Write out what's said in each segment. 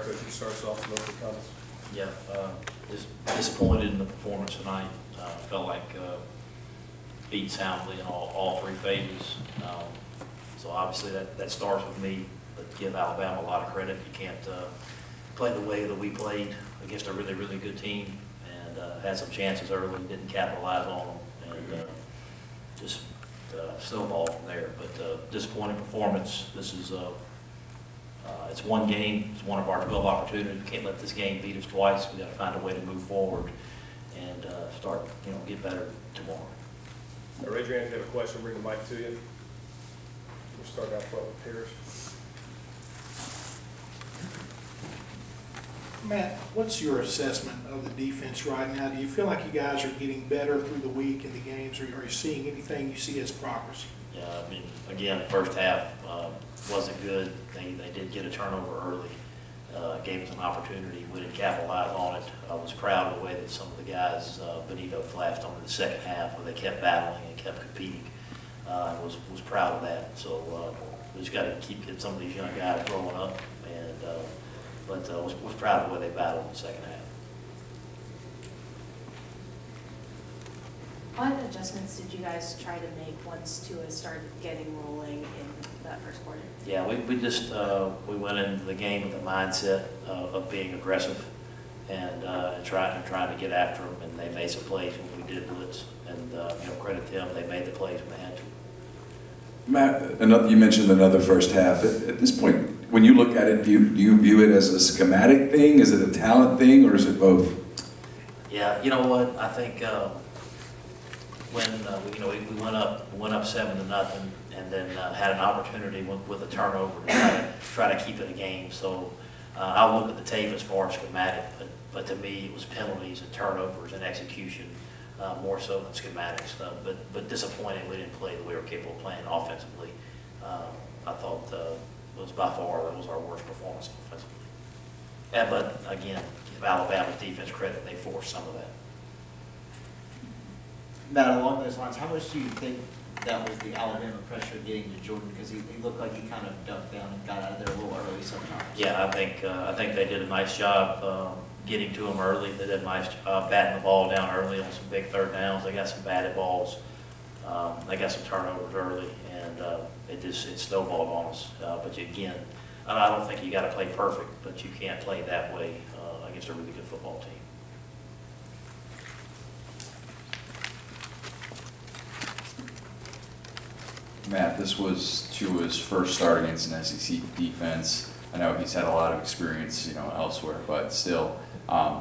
Coach, you start us off with opening comments. Yeah, just disappointed in the performance tonight. Felt like beat soundly in all three phases. So obviously that starts with me, but give Alabama a lot of credit. You can't play the way that we played against a really, really good team, and had some chances early, didn't capitalize on them, and just snowball from there. But disappointing performance. This is it's one game. It's one of our 12 opportunities. We can't let this game beat us twice. We got to find a way to move forward and start, get better tomorrow. Raise your hand if you have a question. Bring the mic to you. We'll start out front with Paris. Matt, what's your assessment of the defense right now? Do you feel like you guys are getting better through the week in the games, or are you seeing anything you see as progress? Yeah, I mean, again, the first half wasn't good. They did get a turnover early, gave us an opportunity. We didn't capitalize on it. I was proud of the way that some of the guys, Benito flashed on in the second half, where they kept battling and kept competing. I was proud of that. So we just got to keep getting some of these young guys growing up, and but was proud of the way they battled in the second half. What adjustments did you guys try to make once Tua started getting rolling in that first quarter? Yeah, we just we went into the game with the mindset of being aggressive and trying to get after them, and they made some plays when we did blitz, and credit to them, they made the plays when they had to. Matt, you mentioned another first half. At this point, when you look at it, do you view it as a schematic thing? Is it a talent thing, or is it both? Yeah, you know what? I think when we went up 7-0, and then had an opportunity with a turnover to try to keep it a game. So I'll look at the tape as far as schematic, but to me it was penalties and turnovers and execution more so than schematics. But disappointing we didn't play the way we were capable of playing offensively. I thought it was by far that was our worst performance offensively. Yeah, but again, give Alabama's defense credit; they forced some of that. Matt, along those lines, how much do you think that was the Alabama pressure getting to Jordan? Because he looked like he kind of ducked down and got out of there a little early sometimes. Yeah, I think they did a nice job getting to him early. They did a nice job batting the ball down early on some big third downs. They got some batted balls. They got some turnovers early, and it snowballed on us. But again, I don't think you got to play perfect, but you can't play that way against a really good football team. Matt, this was Tua's first start against an SEC defense. I know he's had a lot of experience, elsewhere, but still,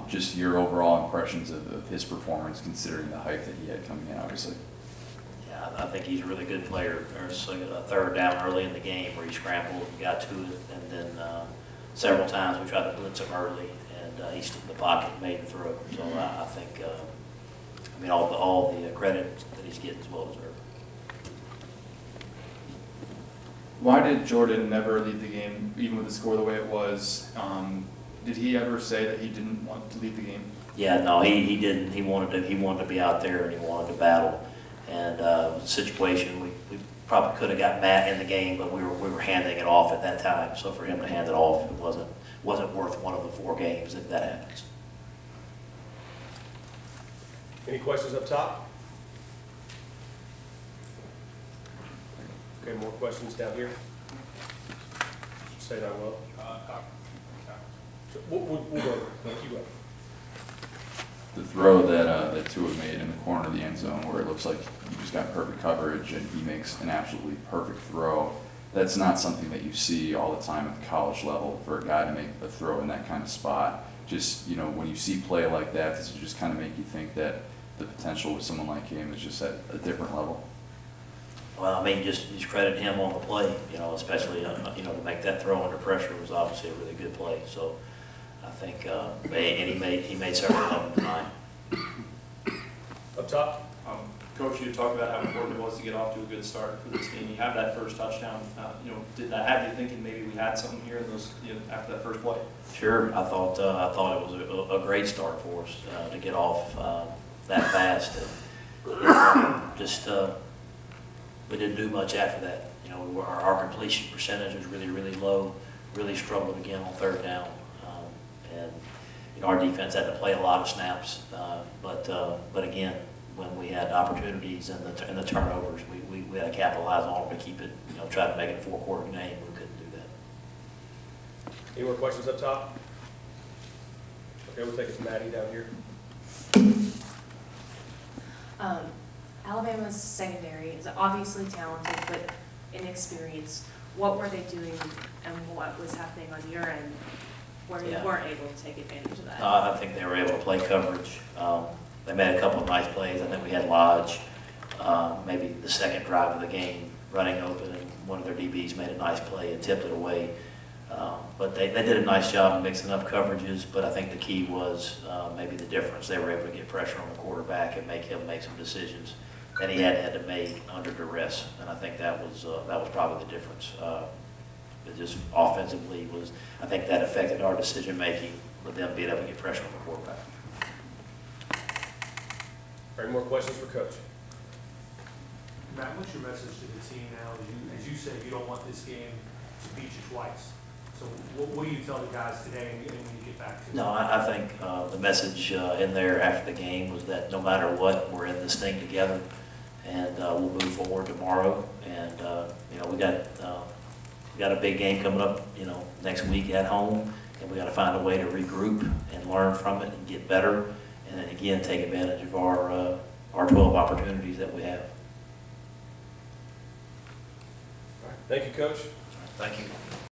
just your overall impressions of his performance, considering the hype that he had coming in, obviously. Yeah, I think he's a really good player. There's a third down early in the game where he scrambled and got to it, and then several times we tried to blitz him early, and he stood in the pocket and made the throw. So I think, all the credit that he's getting is well deserved. Why did Jordan never lead the game, even with the score the way it was? Did he ever say that he didn't want to lead the game? Yeah, no, he didn't. He wanted to be out there, and he wanted to battle. And situation, we probably could have got Matt in the game, but we were handing it off at that time. So for him to hand it off, it wasn't worth one of the 4 games if that happens. Any questions up top? Okay, more questions down here. Say that well. We'll go. Thank you. The throw that Tua made in the corner of the end zone, where it looks like he just got perfect coverage and he makes an absolutely perfect throw. That's not something that you see all the time at the college level for a guy to make a throw in that kind of spot. Just, when you see play like that, does it just kind of make you think that the potential with someone like him is just at a different level? Well, just credit him on the play, especially, to make that throw under pressure was obviously a really good play. So I think, and he made several of them tonight. Up top. Coach, you talked about how important it was to get off to a good start for this game. You have that first touchdown. Did that have you thinking maybe we had something here in those, after that first play? Sure, I thought it was a great start for us to get off that fast. And we didn't do much after that. Our completion percentage was really, really low. Really struggled again on third down. And, you know, our defense had to play a lot of snaps, but again, when we had opportunities and the turnovers, we had to capitalize on them to keep it, you know, try to make it a four-quarter game. We couldn't do that. Any more questions up top? Okay, we'll take it to Maddie down here. Alabama's secondary is obviously talented, but inexperienced. What were they doing and what was happening on your end where you Yeah. weren't able to take advantage of that? I think they were able to play coverage. They made a couple of nice plays. I think we had Lodge, maybe the second drive of the game, running open, and one of their DBs made a nice play and tipped it away. But they did a nice job of mixing up coverages, but I think the key was maybe the difference. They were able to get pressure on the quarterback and make him make some decisions that he had to make under duress, and I think that was probably the difference. But just offensively I think that affected our decision-making with them being able to get pressure on the quarterback. Any more questions for Coach? Matt, what's your message to the team now? As you said, you don't want this game to beat you twice. So what do you tell the guys today and when you get back to it? No, I think the message in there after the game was that no matter what, we're in this thing together, and we'll move forward tomorrow. And you know, we got a big game coming up, you know, next week at home, and we got to find a way to regroup and learn from it and get better, and then again take advantage of our 12 opportunities that we have. All right. Thank you, Coach. Thank you.